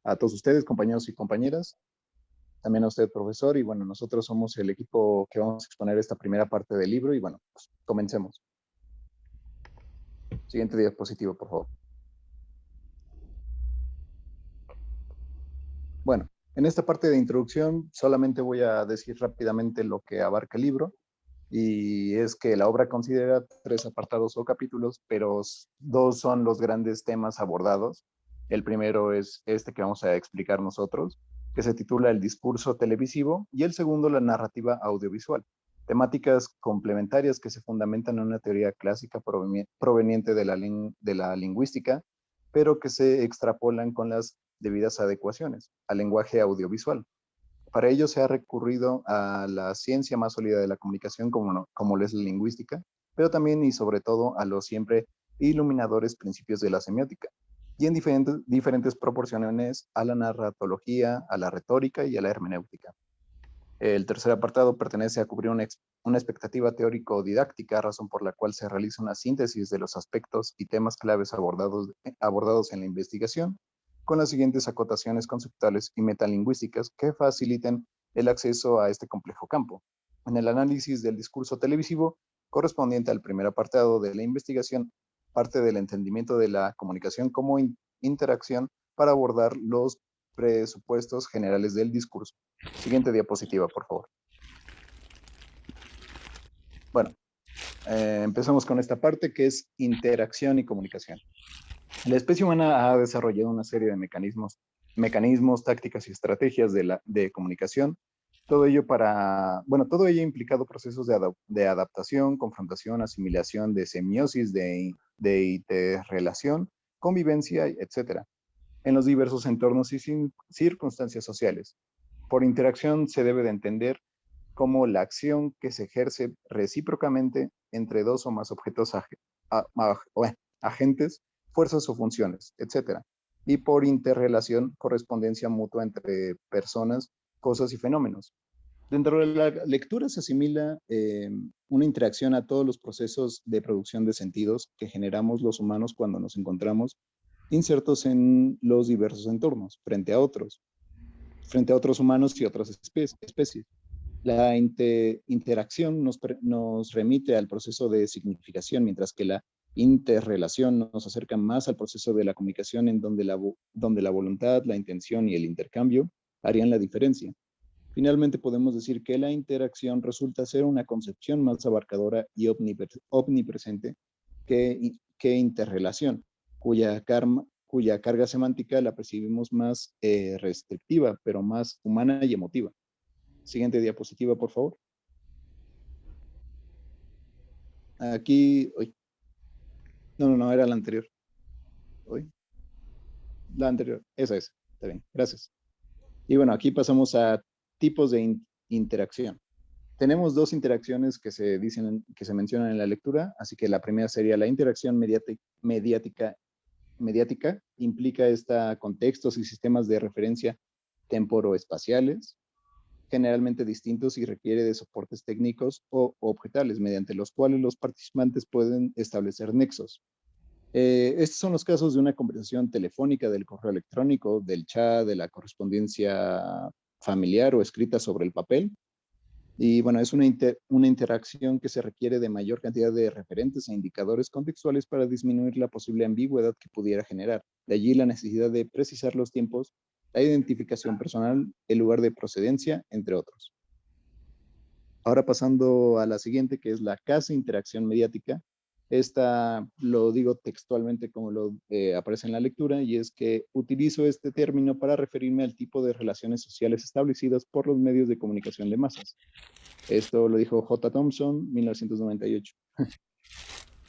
a todos ustedes, compañeros y compañeras, también a usted, profesor, y bueno, nosotros somos el equipo que vamos a exponer esta primera parte del libro y bueno, pues, comencemos. Siguiente diapositiva, por favor. Bueno, en esta parte de introducción solamente voy a decir rápidamente lo que abarca el libro, y es que la obra considera 3 apartados o capítulos, pero 2 son los grandes temas abordados. El primero es este que vamos a explicar nosotros, que se titula El discurso televisivo, y el segundo, la narrativa audiovisual. Temáticas complementarias que se fundamentan en una teoría clásica proveniente de la lingüística, pero que se extrapolan con las debidas adecuaciones al lenguaje audiovisual. Para ello se ha recurrido a la ciencia más sólida de la comunicación, como lo es la lingüística, pero también y sobre todo a los siempre iluminadores principios de la semiótica, y en diferentes proporciones a la narratología, a la retórica y a la hermenéutica. El tercer apartado pertenece a cubrir una expectativa teórico-didáctica, razón por la cual se realiza una síntesis de los aspectos y temas claves abordados en la investigación, con las siguientes acotaciones conceptuales y metalingüísticas que faciliten el acceso a este complejo campo. En el análisis del discurso televisivo, correspondiente al primer apartado de la investigación, parte del entendimiento de la comunicación como interacción para abordar los presupuestos generales del discurso. Siguiente diapositiva, por favor. Bueno, empezamos con esta parte que es interacción y comunicación. La especie humana ha desarrollado una serie de mecanismos, tácticas y estrategias de comunicación. Todo ello todo ello ha implicado procesos de adaptación, confrontación, asimilación, de semiosis, de interrelación, convivencia, etcétera, en los diversos entornos y circunstancias sociales. Por interacción se debe de entender como la acción que se ejerce recíprocamente entre dos o más objetos agentes, fuerzas o funciones, etc. Y por interrelación, correspondencia mutua entre personas, cosas y fenómenos. Dentro de la lectura se asimila una interacción a todos los procesos de producción de sentidos que generamos los humanos cuando nos encontramos insertos en los diversos entornos, frente a otros humanos y otras especies. La interacción nos remite al proceso de significación, mientras que la interrelación nos acerca más al proceso de la comunicación, en donde la voluntad, la intención y el intercambio harían la diferencia. Finalmente, podemos decir que la interacción resulta ser una concepción más abarcadora y omnipresente que interrelación, cuya carga semántica la percibimos más restrictiva, pero más humana y emotiva. Siguiente diapositiva, por favor. Aquí, no, era la anterior. La anterior, esa es, está bien, gracias. Y bueno, aquí pasamos a tipos de interacción. Tenemos 2 interacciones que se mencionan en la lectura, así que la primera sería la interacción mediática, implica contextos y sistemas de referencia temporoespaciales, generalmente distintos, y requiere de soportes técnicos o objetales, mediante los cuales los participantes pueden establecer nexos. Estos son los casos de una conversación telefónica, del correo electrónico, del chat, de la correspondencia familiar o escrita sobre el papel. Y bueno, es una interacción que se requiere de mayor cantidad de referentes e indicadores contextuales para disminuir la posible ambigüedad que pudiera generar. De allí la necesidad de precisar los tiempos, la identificación personal, el lugar de procedencia, entre otros. Ahora pasando a la siguiente, que es la casi interacción mediática. Esta lo digo textualmente como lo aparece en la lectura, y es que utilizo este término para referirme al tipo de relaciones sociales establecidas por los medios de comunicación de masas. Esto lo dijo J. Thompson, 1998.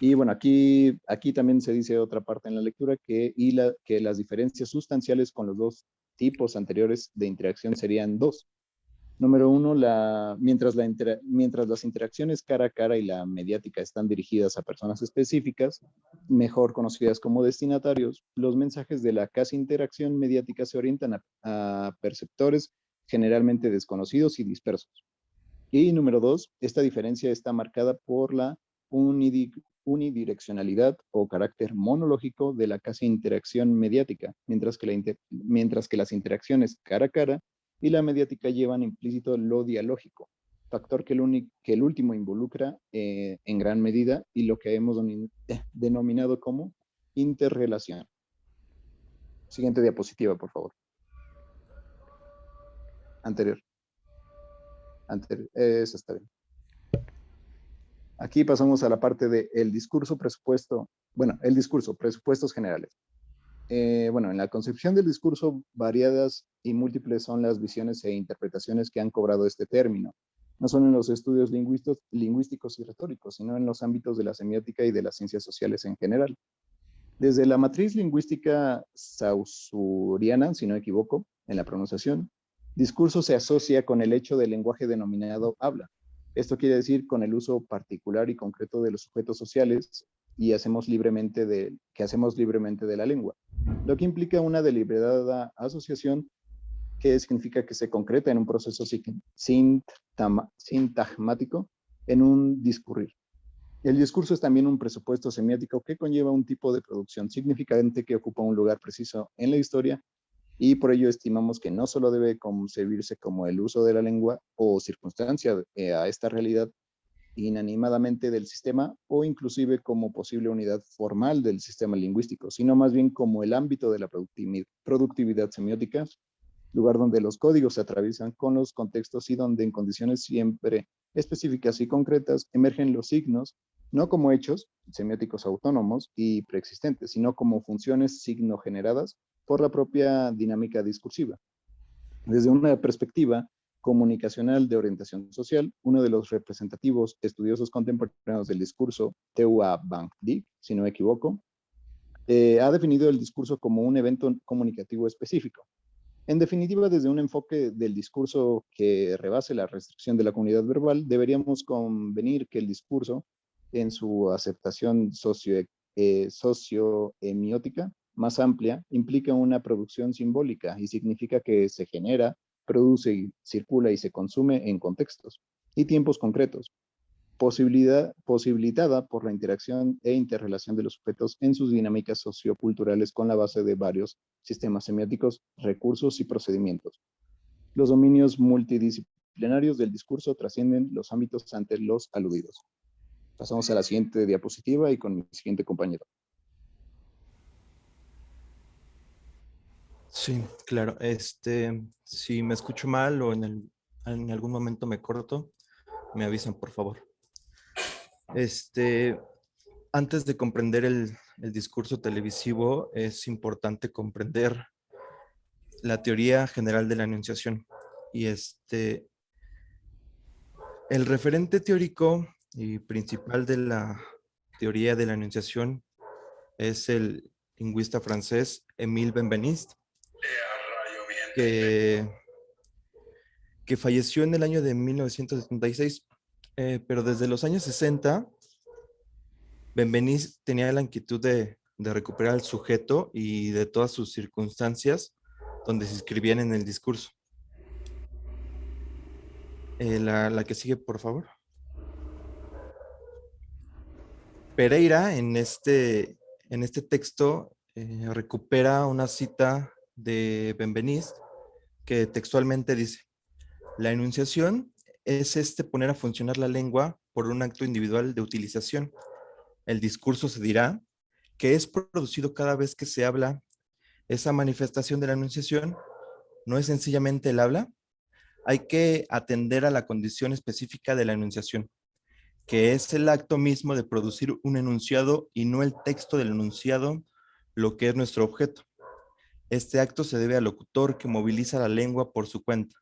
Y bueno, aquí también se dice otra parte en la lectura, que las diferencias sustanciales con los 2 tipos anteriores de interacción serían 2. Número 1, mientras las interacciones cara a cara y la mediática están dirigidas a personas específicas, mejor conocidas como destinatarios, los mensajes de la casi interacción mediática se orientan a perceptores generalmente desconocidos y dispersos. Y número 2, esta diferencia está marcada por la unidireccionalidad o carácter monológico de la casi interacción mediática, mientras que las interacciones cara a cara y la mediática llevan implícito lo dialógico, factor que el último involucra en gran medida y lo que hemos denominado como interrelación. Siguiente diapositiva, por favor. Anterior. Eso está bien. Aquí pasamos a la parte del discurso, presupuesto. Bueno, el discurso, presupuestos generales. Bueno, en la concepción del discurso, variadas y múltiples son las visiones e interpretaciones que han cobrado este término, no solo en los estudios lingüísticos y retóricos, sino en los ámbitos de la semiótica y de las ciencias sociales en general. Desde la matriz lingüística saussuriana, si no me equivoco, en la pronunciación, discurso se asocia con el hecho del lenguaje denominado habla. Esto quiere decir con el uso particular y concreto de los sujetos sociales y hacemos libremente de la lengua, lo que implica una deliberada asociación que significa que se concreta en un proceso sintagmático, en un discurrir. El discurso es también un presupuesto semiótico que conlleva un tipo de producción significante que ocupa un lugar preciso en la historia y por ello estimamos que no solo debe concebirse como el uso de la lengua o circunstancia a esta realidad inanimadamente del sistema o inclusive como posible unidad formal del sistema lingüístico, sino más bien como el ámbito de la productividad semiótica, lugar donde los códigos se atraviesan con los contextos y donde en condiciones siempre específicas y concretas emergen los signos, no como hechos semióticos autónomos y preexistentes, sino como funciones signo-generadas por la propia dinámica discursiva. Desde una perspectiva comunicacional de orientación social, uno de los representativos estudiosos contemporáneos del discurso, Teua Van Dijk, si no me equivoco, ha definido el discurso como un evento comunicativo específico. En definitiva, desde un enfoque del discurso que rebase la restricción de la comunidad verbal, deberíamos convenir que el discurso, en su aceptación socioemiótica más amplia, implica una producción simbólica y significa que se genera, produce, circula y se consume en contextos y tiempos concretos, posibilitada por la interacción e interrelación de los sujetos en sus dinámicas socioculturales con la base de varios sistemas semióticos, recursos y procedimientos. Los dominios multidisciplinarios del discurso trascienden los ámbitos ante los aludidos. Pasamos a la siguiente diapositiva y con mi siguiente compañero. Sí, claro. Si me escucho mal o en algún momento me corto, me avisan, por favor. Antes de comprender el discurso televisivo, es importante comprender la teoría general de la enunciación. Y el referente teórico y principal de la teoría de la enunciación es el lingüista francés Émile Benveniste, que falleció en el año de 1976. Pero desde los años 60, Benveniste tenía la inquietud de recuperar al sujeto y de todas sus circunstancias donde se escribían en el discurso. La que sigue, por favor. Pereira, en este texto, recupera una cita de Benveniste que textualmente dice: la enunciación es poner a funcionar la lengua por un acto individual de utilización. El discurso se dirá que es producido cada vez que se habla. Esa manifestación de la enunciación no es sencillamente el habla. Hay que atender a la condición específica de la enunciación, que es el acto mismo de producir un enunciado y no el texto del enunciado, lo que es nuestro objeto. Este acto se debe al locutor que moviliza la lengua por su cuenta.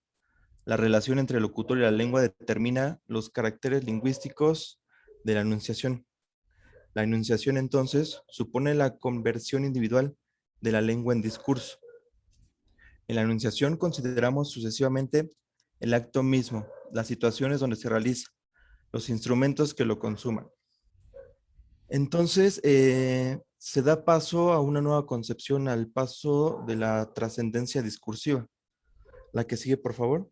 La relación entre el locutor y la lengua determina los caracteres lingüísticos de la enunciación. La enunciación, entonces, supone la conversión individual de la lengua en discurso. En la enunciación consideramos sucesivamente el acto mismo, las situaciones donde se realiza, los instrumentos que lo consuman. Entonces, se da paso a una nueva concepción, al paso de la trascendencia discursiva. La que sigue, por favor.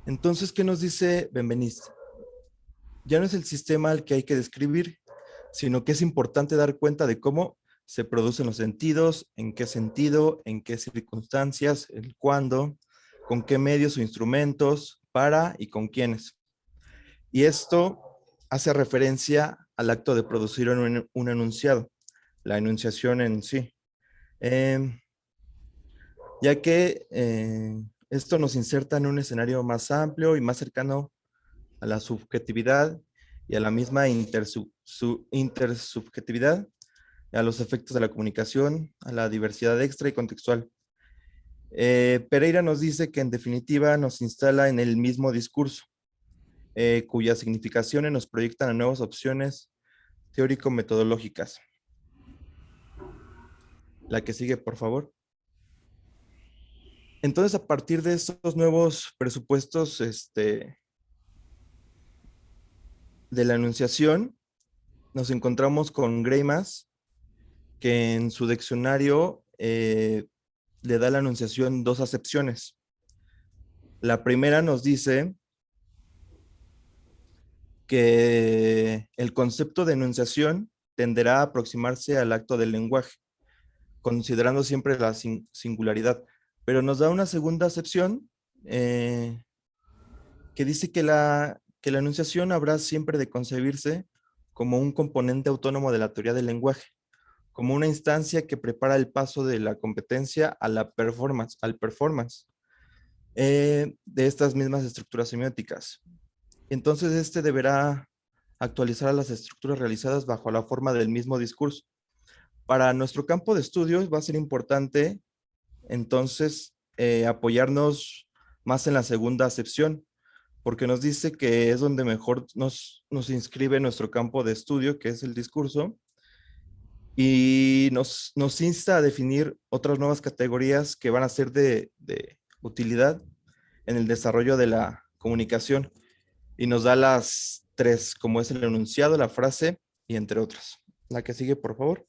Entonces, ¿qué nos dice Benveniste? ya no es el sistema al que hay que describir, sino que es importante dar cuenta de cómo se producen los sentidos, en qué sentido, en qué circunstancias, el cuándo, con qué medios o instrumentos, para y con quiénes. Y esto hace referencia al acto de producir un enunciado, la enunciación en sí. Eh, ya que esto nos inserta en un escenario más amplio y más cercano a la subjetividad y a la misma intersubjetividad, a los efectos de la comunicación, a la diversidad extra y contextual. Pereira nos dice que en definitiva nos instala en el mismo discurso, cuyas significaciones nos proyectan a nuevas opciones teórico-metodológicas. La que sigue, por favor. Entonces, a partir de estos nuevos presupuestos de la enunciación, nos encontramos con Greimas, que en su diccionario le da a la enunciación dos acepciones. La primera nos dice que el concepto de enunciación tenderá a aproximarse al acto del lenguaje, considerando siempre la singularidad, pero nos da una segunda acepción que dice que la enunciación habrá siempre de concebirse como un componente autónomo de la teoría del lenguaje, como una instancia que prepara el paso de la competencia a la performance, al performance de estas mismas estructuras semióticas. Entonces, este deberá actualizar a las estructuras realizadas bajo la forma del mismo discurso. Para nuestro campo de estudios va a ser importante, entonces, apoyarnos más en la segunda acepción, porque nos dice que es donde mejor nos inscribe nuestro campo de estudio, que es el discurso, y nos insta a definir otras nuevas categorías que van a ser de utilidad en el desarrollo de la comunicación, y nos da las tres, como es el enunciado, la frase y entre otras. La que sigue, por favor.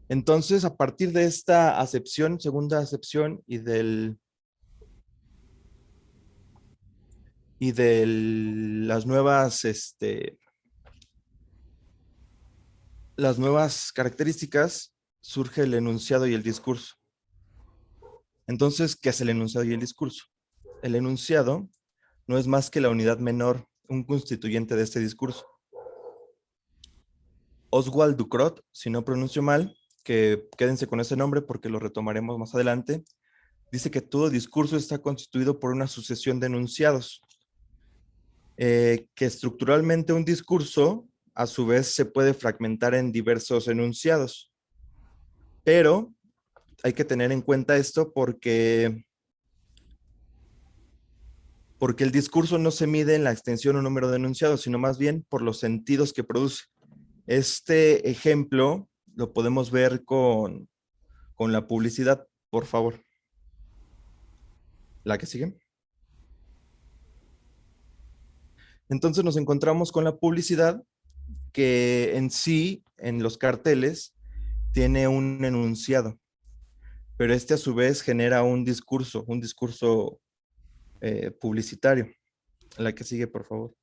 Entonces, a partir de esta acepción, segunda acepción y de las nuevas características, surge el enunciado y el discurso. Entonces, ¿qué es el enunciado y el discurso? El enunciado no es más que la unidad menor, un constituyente de este discurso. Oswald Ducrot, si no pronuncio mal, que quédense con ese nombre porque lo retomaremos más adelante, dice que todo discurso está constituido por una sucesión de enunciados, que estructuralmente un discurso a su vez se puede fragmentar en diversos enunciados, pero hay que tener en cuenta esto porque el discurso no se mide en la extensión o número de enunciados, sino más bien por los sentidos que produce. Este ejemplo lo podemos ver con la publicidad, por favor. La que sigue. Entonces nos encontramos con la publicidad que en sí, en los carteles, tiene un enunciado, pero este a su vez genera un discurso publicitario. La que sigue, por favor.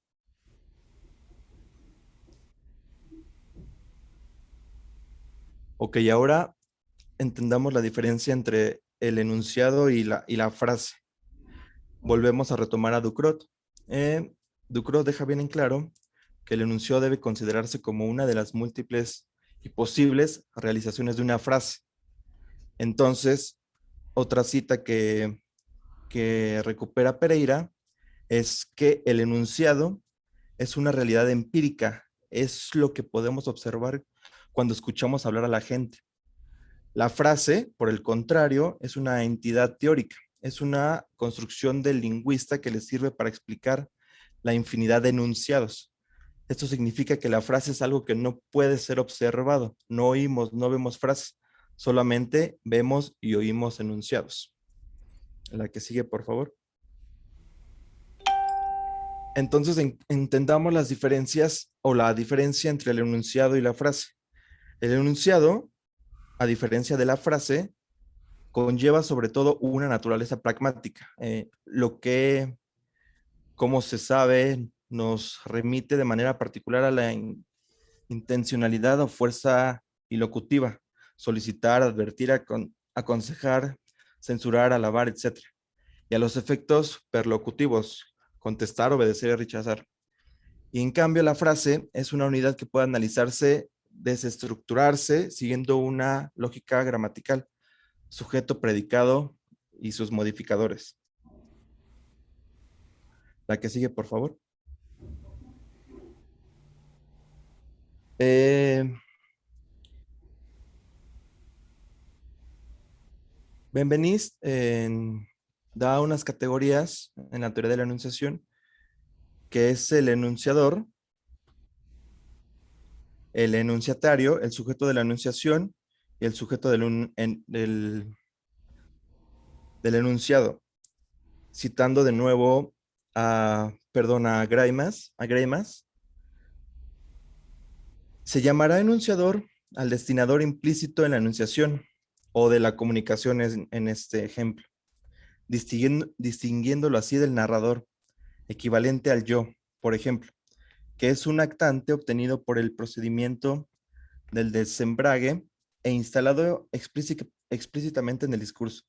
Ok, ahora entendamos la diferencia entre el enunciado y la frase. Volvemos a retomar a Ducrot. Ducrot deja bien en claro que el enunciado debe considerarse como una de las múltiples y posibles realizaciones de una frase. Entonces, otra cita que recupera Pereira es que el enunciado es una realidad empírica, es lo que podemos observar cuando escuchamos hablar a la gente. La frase, por el contrario, es una entidad teórica, es una construcción del lingüista que le sirve para explicar la infinidad de enunciados. Esto significa que la frase es algo que no puede ser observado. No oímos, no vemos frases, solamente vemos y oímos enunciados. La que sigue, por favor. Entonces, entendamos las diferencias o la diferencia entre el enunciado y la frase. El enunciado, a diferencia de la frase, conlleva sobre todo una naturaleza pragmática. Como se sabe, nos remite de manera particular a la intencionalidad o fuerza ilocutiva, solicitar, advertir, aconsejar, censurar, alabar, etc. Y a los efectos perlocutivos, contestar, obedecer y rechazar. Y en cambio la frase es una unidad que puede analizarse, desestructurarse, siguiendo una lógica gramatical, sujeto, predicado y sus modificadores. La que sigue, por favor. Benveniste da unas categorías en la teoría de la enunciación, que es el enunciador, el enunciatario, el sujeto de la enunciación y el sujeto del enunciado. Citando de nuevo a Greimas, se llamará enunciador al destinador implícito en la enunciación o de la comunicación en este ejemplo, distinguiéndolo así del narrador, equivalente al yo, por ejemplo, que es un actante obtenido por el procedimiento del desembrague e instalado explícitamente en el discurso.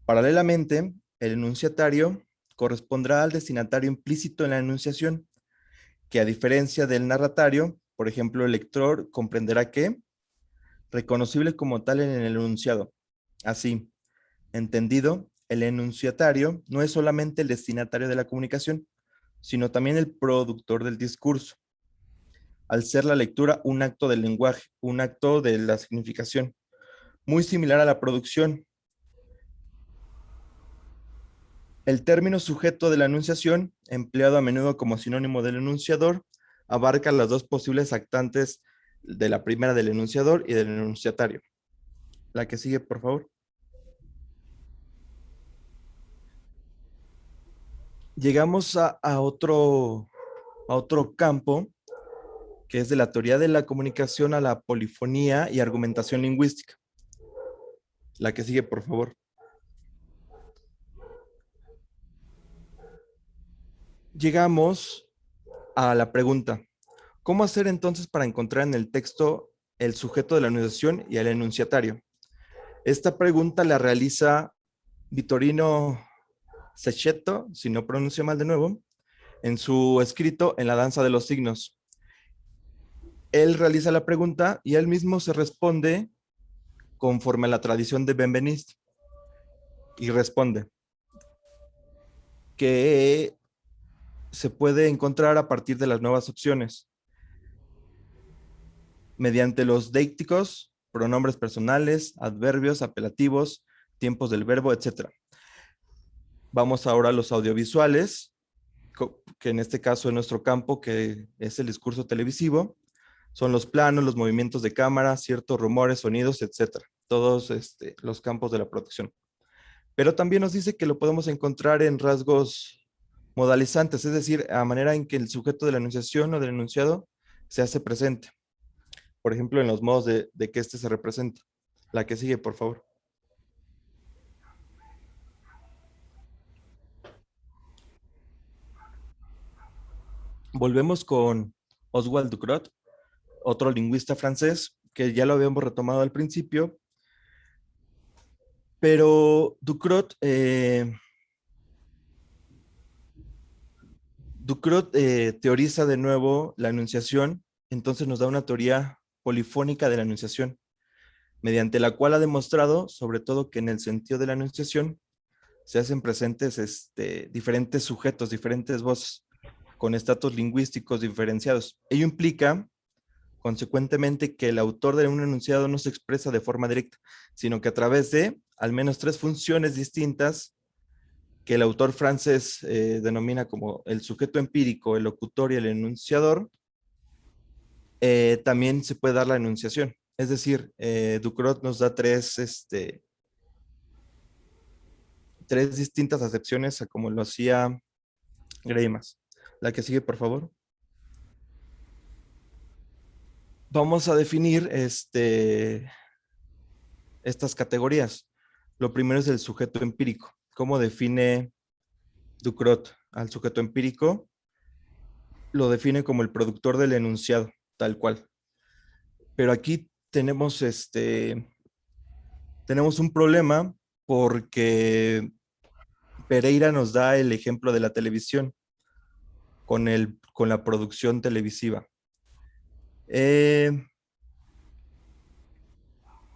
Paralelamente, el enunciatario correspondrá al destinatario implícito en la enunciación, que a diferencia del narratario, por ejemplo, el lector comprenderá que reconocible como tal en el enunciado. Así, entendido, el enunciatario no es solamente el destinatario de la comunicación, sino también el productor del discurso. Al ser la lectura un acto del lenguaje, un acto de la significación, muy similar a la producción. El término sujeto de la enunciación, empleado a menudo como sinónimo del enunciador, abarca las dos posibles actantes de la primera del enunciador y del enunciatario. La que sigue, por favor. Llegamos a otro campo, que es de la teoría de la comunicación a la polifonía y argumentación lingüística. La que sigue, por favor. Llegamos a la pregunta: ¿cómo hacer entonces para encontrar en el texto el sujeto de la enunciación y el enunciatario? Esta pregunta la realiza Vittorino Sechetto, si no pronuncio mal de nuevo, en su escrito En la danza de los signos. Él realiza la pregunta y él mismo se responde conforme a la tradición de Benveniste, y responde que se puede encontrar a partir de las nuevas opciones, mediante los deícticos, pronombres personales, adverbios, apelativos, tiempos del verbo, etc. Vamos ahora a los audiovisuales, que en este caso es nuestro campo, que es el discurso televisivo. Son los planos, los movimientos de cámara, ciertos rumores, sonidos, etc. Todos los campos de la producción. Pero también nos dice que lo podemos encontrar en rasgos modalizantes, es decir, a manera en que el sujeto de la enunciación o del enunciado se hace presente. Por ejemplo, en los modos de que se representa. La que sigue, por favor. Volvemos con Oswald Ducrot, otro lingüista francés, que ya lo habíamos retomado al principio, pero Ducrot teoriza de nuevo la enunciación, entonces nos da una teoría polifónica de la enunciación, mediante la cual ha demostrado, sobre todo, que en el sentido de la enunciación se hacen presentes diferentes sujetos, diferentes voces, con estatus lingüísticos diferenciados. Ello implica, consecuentemente, que el autor de un enunciado no se expresa de forma directa, sino que a través de al menos tres funciones distintas que el autor francés denomina como el sujeto empírico, el locutor y el enunciador, también se puede dar la enunciación. Es decir, Ducrot nos da tres distintas acepciones a como lo hacía Greimas. La que sigue, por favor. Vamos a definir estas categorías. Lo primero es el sujeto empírico. ¿Cómo define Ducrot al sujeto empírico, lo define como el productor del enunciado, tal cual. Pero aquí tenemos un problema porque Pereira nos da el ejemplo de la televisión con la producción televisiva.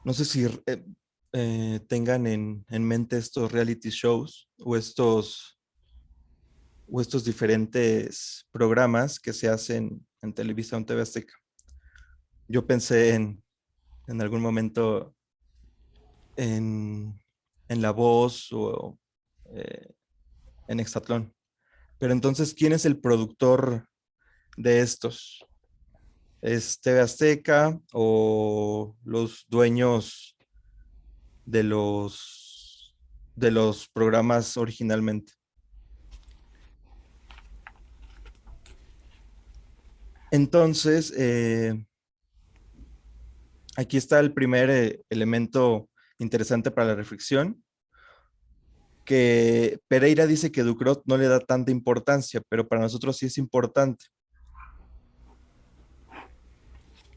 No sé si tengan en mente estos reality shows o estos diferentes programas que se hacen en Televisa o en TV Azteca. Yo pensé en algún momento en La Voz o en Hexatlón. Pero entonces, ¿quién es el productor de estos? ¿Es TV Azteca o los dueños de los programas originalmente? Entonces, aquí está el primer elemento interesante para la reflexión, que Pereira dice que Ducrot no le da tanta importancia, pero para nosotros sí es importante.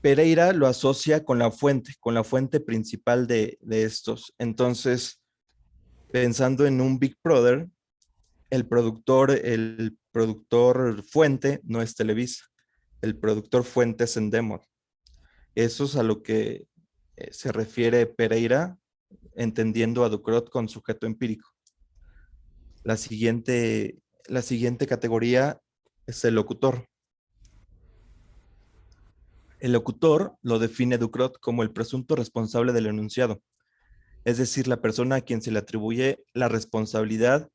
Pereira lo asocia con la fuente principal de estos. Entonces, pensando en un Big Brother, el productor fuente no es Televisa, el productor fuente es Endemol. Eso es a lo que se refiere Pereira, entendiendo a Ducrot con sujeto empírico. La siguiente categoría es el locutor. El locutor lo define Ducrot como el presunto responsable del enunciado, es decir, la persona a quien se le atribuye la responsabilidad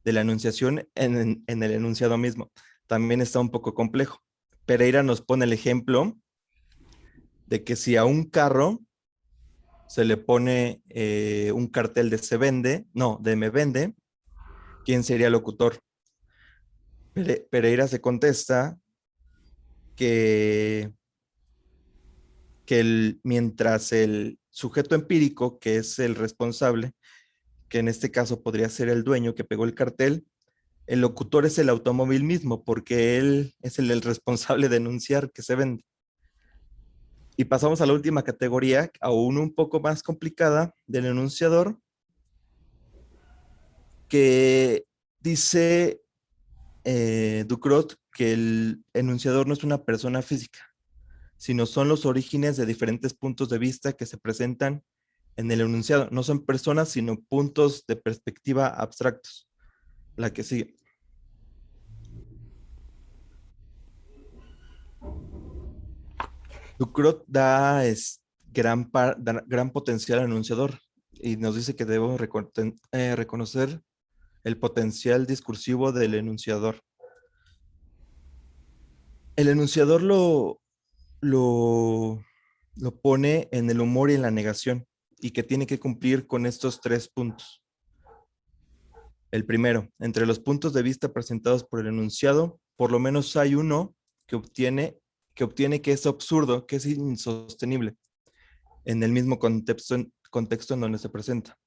de la enunciación en el enunciado mismo. También está un poco complejo. Pereira nos pone el ejemplo de que si a un carro se le pone un cartel de de me vende, ¿quién sería el locutor? Pereira se contesta que mientras el sujeto empírico, que es el responsable, que en este caso podría ser el dueño que pegó el cartel, el locutor es el automóvil mismo, porque él es el responsable de enunciar que se vende. Y pasamos a la última categoría, aún un poco más complicada, del enunciador, que dice Ducrot que el enunciador no es una persona física, sino son los orígenes de diferentes puntos de vista que se presentan en el enunciado. No son personas, sino puntos de perspectiva abstractos. La que sigue. Ducrot da gran potencial al enunciador y nos dice que debemos reconocer el potencial discursivo del enunciador. El enunciador lo pone en el humor y en la negación, y que tiene que cumplir con estos 3 puntos. El primero, entre los puntos de vista presentados por el enunciado, por lo menos hay uno que obtiene que es absurdo, que es insostenible, en el mismo contexto en donde se presenta.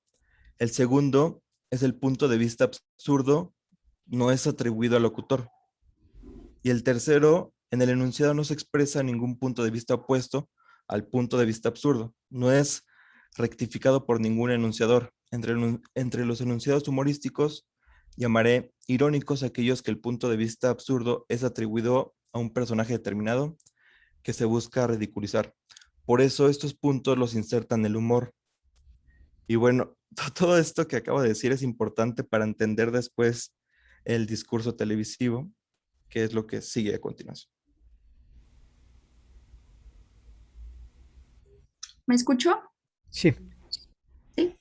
El segundo es el punto de vista absurdo, no es atribuido al locutor. Y el tercero, en el enunciado no se expresa ningún punto de vista opuesto al punto de vista absurdo. No es rectificado por ningún enunciador. Entre los enunciados humorísticos, llamaré irónicos aquellos que el punto de vista absurdo es atribuido a un personaje determinado que se busca ridiculizar. Por eso estos puntos los insertan el humor. Y bueno, todo esto que acabo de decir es importante para entender después el discurso televisivo, que es lo que sigue a continuación. ¿Me escucho? Sí. Sí.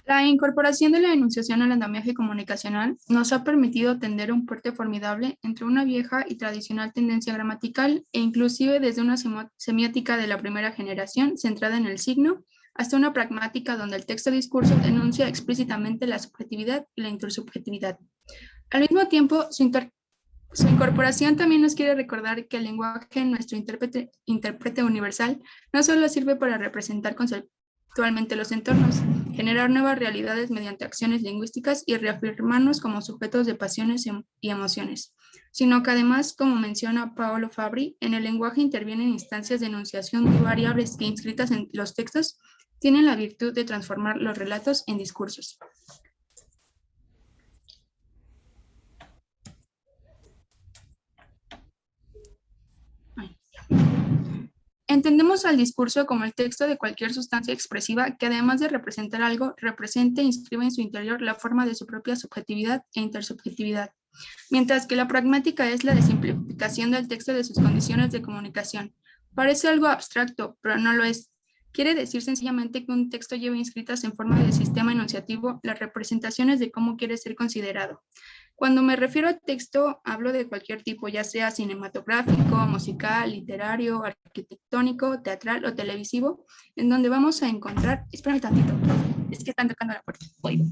La incorporación de la enunciación al andamiaje comunicacional nos ha permitido tender un puente formidable entre una vieja y tradicional tendencia gramatical e inclusive desde una semiótica de la primera generación centrada en el signo hasta una pragmática donde el texto discurso denuncia explícitamente la subjetividad y la intersubjetividad. Al mismo tiempo, su incorporación también nos quiere recordar que el lenguaje, nuestro intérprete universal, no solo sirve para representar conceptualmente los entornos, generar nuevas realidades mediante acciones lingüísticas y reafirmarnos como sujetos de pasiones y emociones, sino que además, como menciona Paolo Fabri, en el lenguaje intervienen instancias de enunciación muy variables que, inscritas en los textos, tienen la virtud de transformar los relatos en discursos. Entendemos al discurso como el texto de cualquier sustancia expresiva que, además de representar algo, represente e inscribe en su interior la forma de su propia subjetividad e intersubjetividad, mientras que la pragmática es la desimplificación del texto de sus condiciones de comunicación. Parece algo abstracto, pero no lo es. Quiere decir sencillamente que un texto lleva inscritas en forma de sistema enunciativo las representaciones de cómo quiere ser considerado. Cuando me refiero a texto, hablo de cualquier tipo, ya sea cinematográfico, musical, literario, arquitectónico, teatral o televisivo, en donde vamos a encontrar... Espérame tantito, es que están tocando la puerta. Oigo.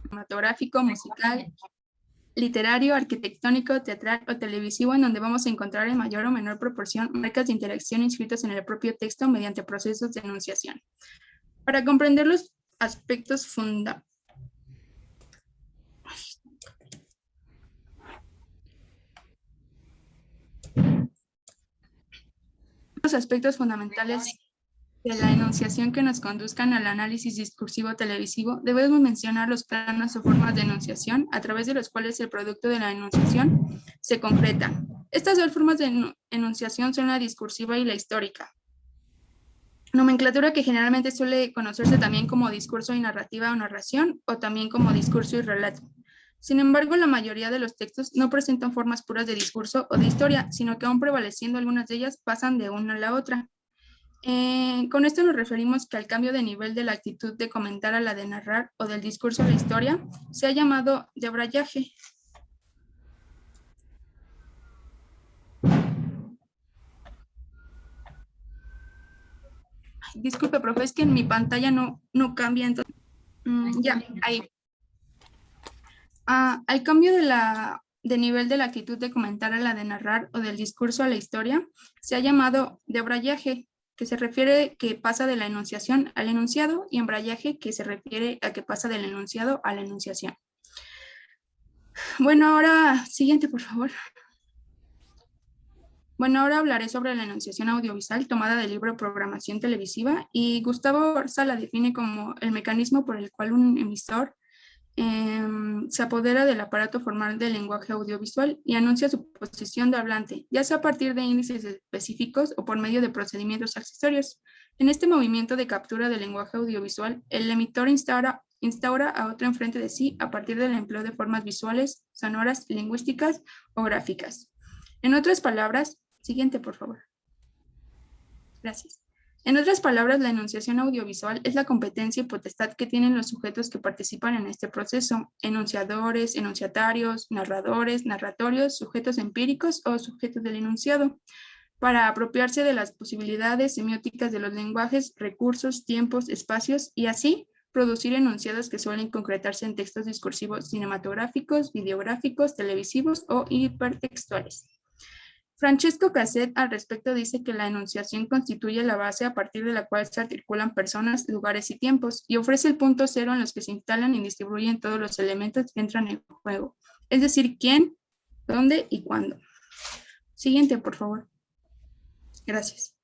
Cinematográfico, musical, literario, arquitectónico, teatral o televisivo, en donde vamos a encontrar en mayor o menor proporción marcas de interacción inscritas en el propio texto mediante procesos de enunciación. Para comprender los aspectos fundamentales, de la enunciación que nos conduzcan al análisis discursivo televisivo, debemos mencionar los planos o formas de enunciación a través de los cuales el producto de la enunciación se concreta. Estas dos formas de enunciación son la discursiva y la histórica. Nomenclatura que generalmente suele conocerse también como discurso y narrativa o narración, o también como discurso y relato. Sin embargo, la mayoría de los textos no presentan formas puras de discurso o de historia, sino que aún prevaleciendo algunas de ellas pasan de una a la otra. Con esto nos referimos que al cambio de nivel de la actitud de comentar a la de narrar o del discurso a la historia se ha llamado debrayaje. Disculpe, profe, es que en mi pantalla no cambia, entonces... ya, ahí. Al cambio de nivel de la actitud de comentar a la de narrar o del discurso a la historia, se ha llamado debrayaje, que se refiere que pasa de la enunciación al enunciado, y embrayaje, que se refiere a que pasa del enunciado a la enunciación. Bueno, ahora, siguiente, por favor. Bueno, ahora hablaré sobre la enunciación audiovisual tomada del libro Programación Televisiva, y Gustavo Orza la define como el mecanismo por el cual un emisor se apodera del aparato formal del lenguaje audiovisual y anuncia su posición de hablante, ya sea a partir de índices específicos o por medio de procedimientos accesorios. En este movimiento de captura del lenguaje audiovisual, el emisor instaura a otro enfrente de sí a partir del empleo de formas visuales, sonoras, lingüísticas o gráficas. En otras palabras, siguiente, por favor. Gracias. En otras palabras, la enunciación audiovisual es la competencia y potestad que tienen los sujetos que participan en este proceso: enunciadores, enunciatarios, narradores, narratorios, sujetos empíricos o sujetos del enunciado, para apropiarse de las posibilidades semióticas de los lenguajes, recursos, tiempos, espacios, y así producir enunciados que suelen concretarse en textos discursivos cinematográficos, videográficos, televisivos o hipertextuales. Francesco Casset al respecto dice que la enunciación constituye la base a partir de la cual se articulan personas, lugares y tiempos, y ofrece el punto cero en los que se instalan y distribuyen todos los elementos que entran en juego, es decir, quién, dónde y cuándo. Siguiente, por favor. Gracias.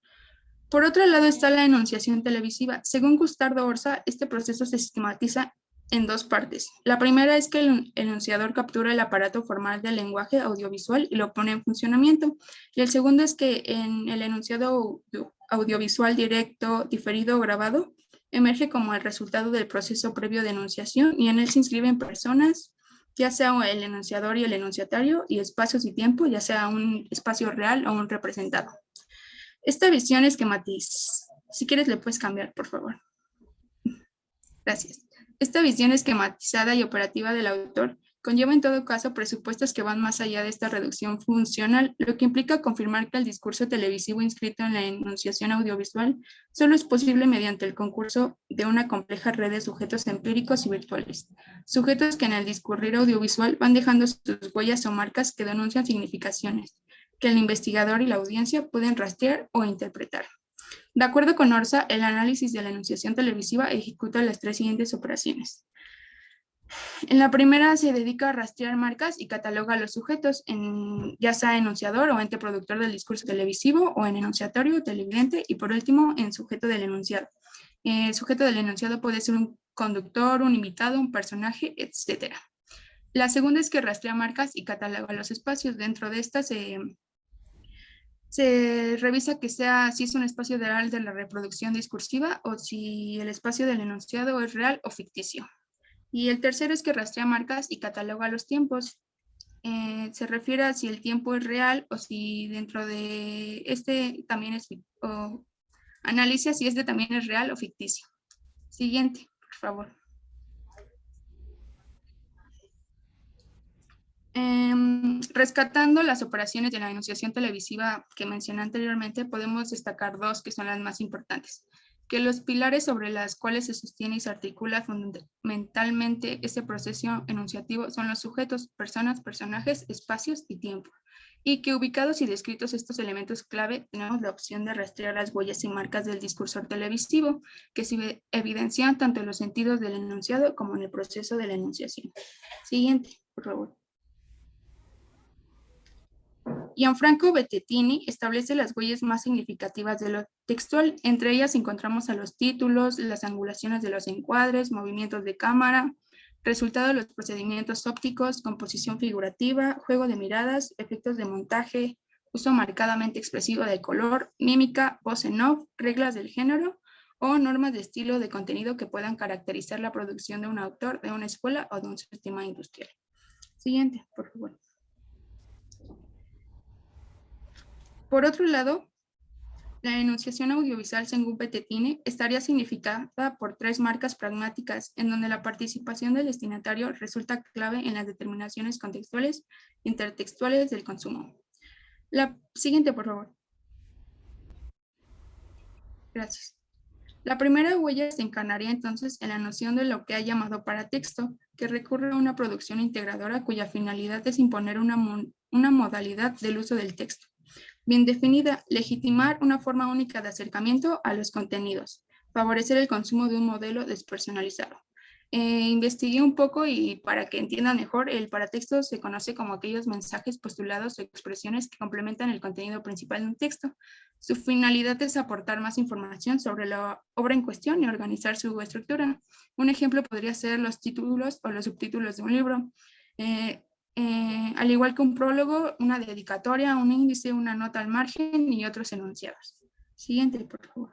Por otro lado está la enunciación televisiva. Según Gustavo Orza, este proceso se sistematiza en dos partes. La primera es que el enunciador captura el aparato formal del lenguaje audiovisual y lo pone en funcionamiento. Y el segundo es que en el enunciado audiovisual directo, diferido o grabado, emerge como el resultado del proceso previo de enunciación, y en él se inscriben personas, ya sea el enunciador y el enunciatario, y espacios y tiempo, ya sea un espacio real o un representado. Esta visión esquematiza. Si quieres le puedes cambiar, por favor. Gracias. Esta visión esquematizada y operativa del autor conlleva en todo caso presupuestos que van más allá de esta reducción funcional, lo que implica confirmar que el discurso televisivo inscrito en la enunciación audiovisual solo es posible mediante el concurso de una compleja red de sujetos empíricos y virtuales, sujetos que en el discurrir audiovisual van dejando sus huellas o marcas que denuncian significaciones, que el investigador y la audiencia pueden rastrear o interpretar. De acuerdo con ORSA, el análisis de la enunciación televisiva ejecuta las tres siguientes operaciones. En la primera se dedica a rastrear marcas y cataloga a los sujetos, ya sea enunciador o ente productor del discurso televisivo, o en enunciatorio, televidente, y por último en sujeto del enunciado. El sujeto del enunciado puede ser un conductor, un invitado, un personaje, etc. La segunda es que rastrea marcas y cataloga los espacios. Dentro de esta se revisa que si es un espacio real de la reproducción discursiva o si el espacio del enunciado es real o ficticio. Y el tercero es que rastrea marcas y cataloga los tiempos. Se refiere a si el tiempo es real o si dentro de este también es, o analiza si este también es real o ficticio. Siguiente, por favor. Rescatando las operaciones de la enunciación televisiva que mencioné anteriormente, podemos destacar dos que son las más importantes. Que los pilares sobre los cuales se sostiene y se articula fundamentalmente este proceso enunciativo son los sujetos, personas, personajes, espacios y tiempo. Y que ubicados y descritos estos elementos clave, tenemos la opción de rastrear las huellas y marcas del discursor televisivo, que se evidencian tanto en los sentidos del enunciado como en el proceso de la enunciación. Siguiente, por favor. Gianfranco Bettettini establece las huellas más significativas de lo textual. Entre ellas encontramos a los títulos, las angulaciones de los encuadres, movimientos de cámara, resultado de los procedimientos ópticos, composición figurativa, juego de miradas, efectos de montaje, uso marcadamente expresivo del color, mímica, voz en off, reglas del género o normas de estilo de contenido que puedan caracterizar la producción de un autor, de una escuela o de un sistema industrial. Siguiente, por favor. Por otro lado, la enunciación audiovisual, según Bettettini, estaría significada por tres marcas pragmáticas, en donde la participación del destinatario resulta clave en las determinaciones contextuales e intertextuales del consumo. La siguiente, por favor. Gracias. La primera huella se encarnaría entonces en la noción de lo que ha llamado paratexto, que recurre a una producción integradora cuya finalidad es imponer una modalidad del uso del texto. Bien definida, legitimar una forma única de acercamiento a los contenidos, favorecer el consumo de un modelo despersonalizado. Investigué un poco y para que entiendan mejor, el paratexto se conoce como aquellos mensajes, postulados o expresiones que complementan el contenido principal de un texto. Su finalidad es aportar más información sobre la obra en cuestión y organizar su estructura. Un ejemplo podría ser los títulos o los subtítulos de un libro. Al igual que un prólogo, una dedicatoria, un índice, una nota al margen y otros enunciados. Siguiente, por favor.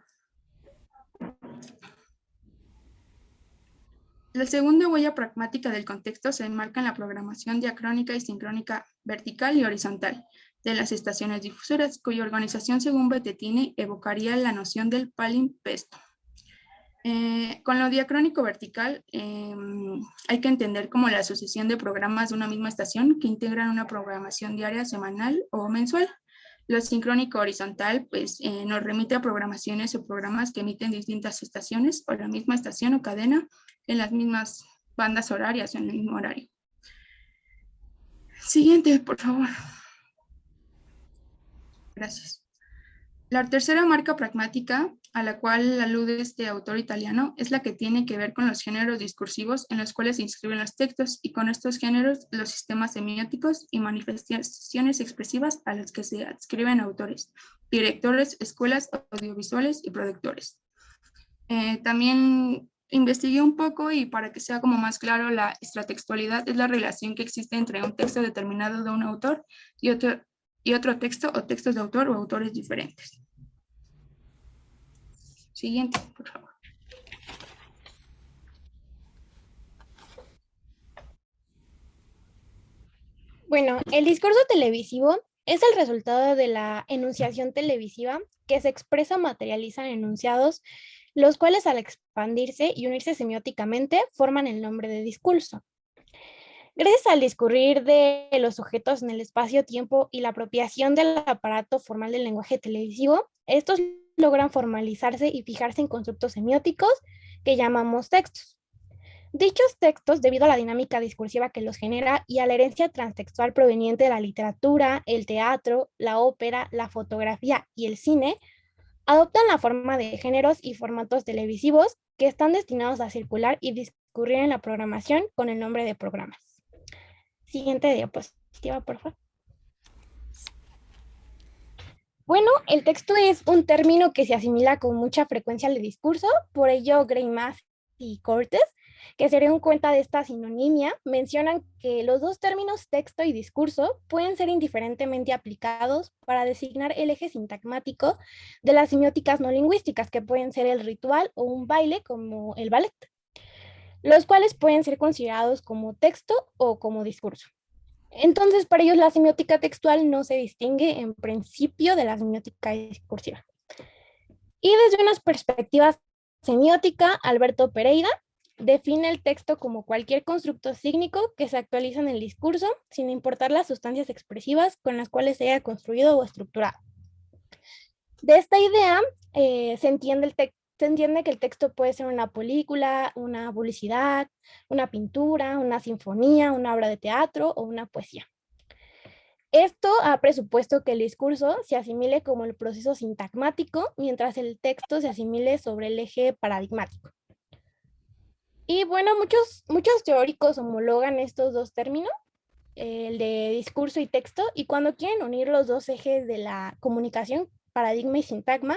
La segunda huella pragmática del contexto se enmarca en la programación diacrónica y sincrónica vertical y horizontal de las estaciones difusoras, cuya organización, según Bettettini, evocaría la noción del palimpsesto. Con lo diacrónico vertical hay que entender como la asociación de programas de una misma estación que integran una programación diaria, semanal o mensual. Lo sincrónico horizontal pues, nos remite a programaciones o programas que emiten distintas estaciones o la misma estación o cadena en las mismas bandas horarias o en el mismo horario. Siguiente, por favor. Gracias. La tercera marca pragmática a la cual alude este autor italiano es la que tiene que ver con los géneros discursivos en los cuales se inscriben los textos y con estos géneros los sistemas semióticos y manifestaciones expresivas a los que se adscriben autores, directores, escuelas audiovisuales y productores. También investigué un poco y para que sea como más claro, la extratextualidad es la relación que existe entre un texto determinado de un autor y otro texto o textos de autor o autores diferentes. Siguiente, por favor. Bueno, el discurso televisivo es el resultado de la enunciación televisiva que se expresa o materializa en enunciados, los cuales al expandirse y unirse semióticamente forman el nombre de discurso. Gracias al discurrir de los sujetos en el espacio-tiempo y la apropiación del aparato formal del lenguaje televisivo, estos logran formalizarse y fijarse en constructos semióticos que llamamos textos. Dichos textos, debido a la dinámica discursiva que los genera y a la herencia transtextual proveniente de la literatura, el teatro, la ópera, la fotografía y el cine, Adoptan la forma de géneros y formatos televisivos que están destinados a circular y discurrir en la programación con el nombre de programas. Siguiente diapositiva, por favor. Bueno, el texto es un término que se asimila con mucha frecuencia al discurso, por ello Greimas y Cortes, que se dieron cuenta de esta sinonimia, mencionan que los dos términos texto y discurso pueden ser indiferentemente aplicados para designar el eje sintagmático de las semióticas no lingüísticas, que pueden ser el ritual o un baile como el ballet, los cuales pueden ser considerados como texto o como discurso. Entonces, para ellos la semiótica textual no se distingue en principio de la semiótica discursiva. Y desde una perspectiva semiótica, Alberto Pereira define el texto como cualquier constructo sígnico que se actualiza en el discurso, sin importar las sustancias expresivas con las cuales se haya construido o estructurado. De esta idea se entiende que el texto puede ser una película, una publicidad, una pintura, una sinfonía, una obra de teatro o una poesía. Esto ha presupuesto que el discurso se asimile como el proceso sintagmático, mientras el texto se asimile sobre el eje paradigmático. Y bueno, muchos teóricos homologan estos dos términos, el de discurso y texto, y cuando quieren unir los dos ejes de la comunicación, paradigma y sintagma,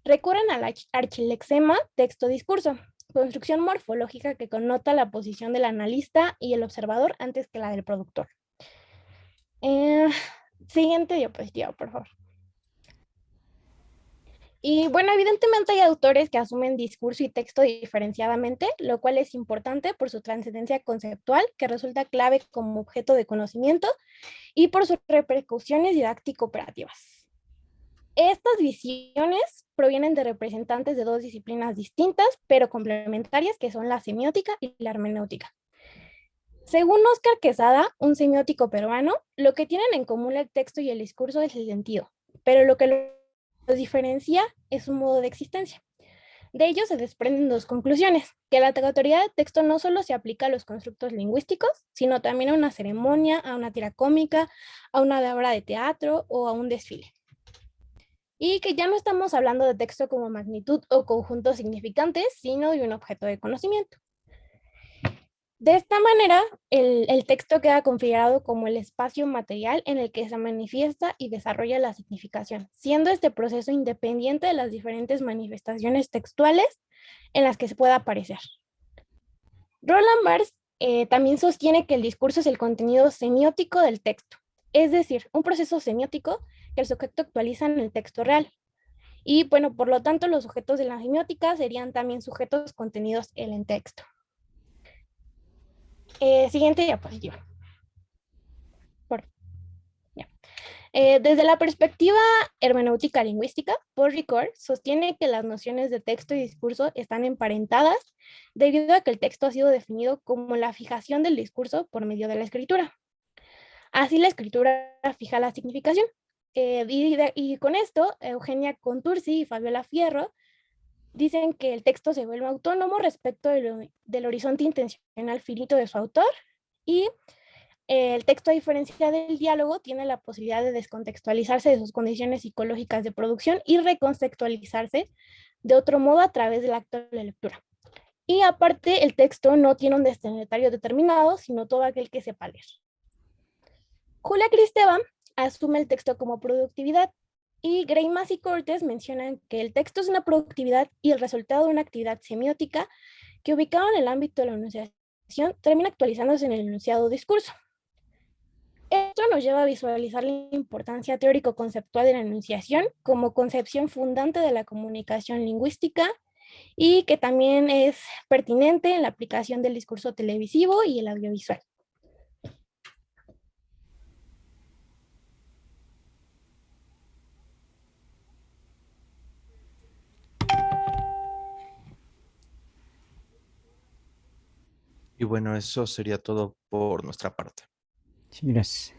recurren al archilexema texto-discurso, construcción morfológica que connota la posición del analista y el observador antes que la del productor. Siguiente diapositiva, por favor. Y bueno, evidentemente hay autores que asumen discurso y texto diferenciadamente, lo cual es importante por su trascendencia conceptual, que resulta clave como objeto de conocimiento, y por sus repercusiones didáctico-operativas. Estas visiones provienen de representantes de dos disciplinas distintas, pero complementarias, que son la semiótica y la hermenéutica. Según Óscar Quesada, un semiótico peruano, lo que tienen en común el texto y el discurso es el sentido, pero lo que los diferencia es su modo de existencia. De ello se desprenden dos conclusiones: que la categoría de texto no solo se aplica a los constructos lingüísticos, sino también a una ceremonia, a una tira cómica, a una obra de teatro o a un desfile. Y que ya no estamos hablando de texto como magnitud o conjuntos significantes, sino de un objeto de conocimiento. De esta manera, el texto queda configurado como el espacio material en el que se manifiesta y desarrolla la significación, siendo este proceso independiente de las diferentes manifestaciones textuales en las que se pueda aparecer. Roland Barthes también sostiene que el discurso es el contenido semiótico del texto, es decir, un proceso semiótico que el sujeto actualiza en el texto real. Y bueno, por lo tanto, los sujetos de la semiótica serían también sujetos contenidos en el texto. Siguiente diapositiva. Desde la perspectiva hermenéutica lingüística, Paul Ricoeur sostiene que las nociones de texto y discurso están emparentadas debido a que el texto ha sido definido como la fijación del discurso por medio de la escritura. Así la escritura fija la significación. Y con esto, Eugenia Contursi y Fabiola Fierro dicen que el texto se vuelve autónomo respecto del horizonte intencional finito de su autor, y el texto, a diferencia del diálogo, tiene la posibilidad de descontextualizarse de sus condiciones psicológicas de producción y recontextualizarse de otro modo a través del acto de la lectura. Y aparte, el texto no tiene un destinatario determinado, sino todo aquel que sepa leer. Julia Kristeva asume el texto como productividad, y Greimas y Cortes mencionan que el texto es una productividad y el resultado de una actividad semiótica que, ubicado en el ámbito de la enunciación, termina actualizándose en el enunciado discurso. Esto nos lleva a visualizar la importancia teórico-conceptual de la enunciación como concepción fundante de la comunicación lingüística, y que también es pertinente en la aplicación del discurso televisivo y el audiovisual. Y bueno, eso sería todo por nuestra parte. Sí, gracias.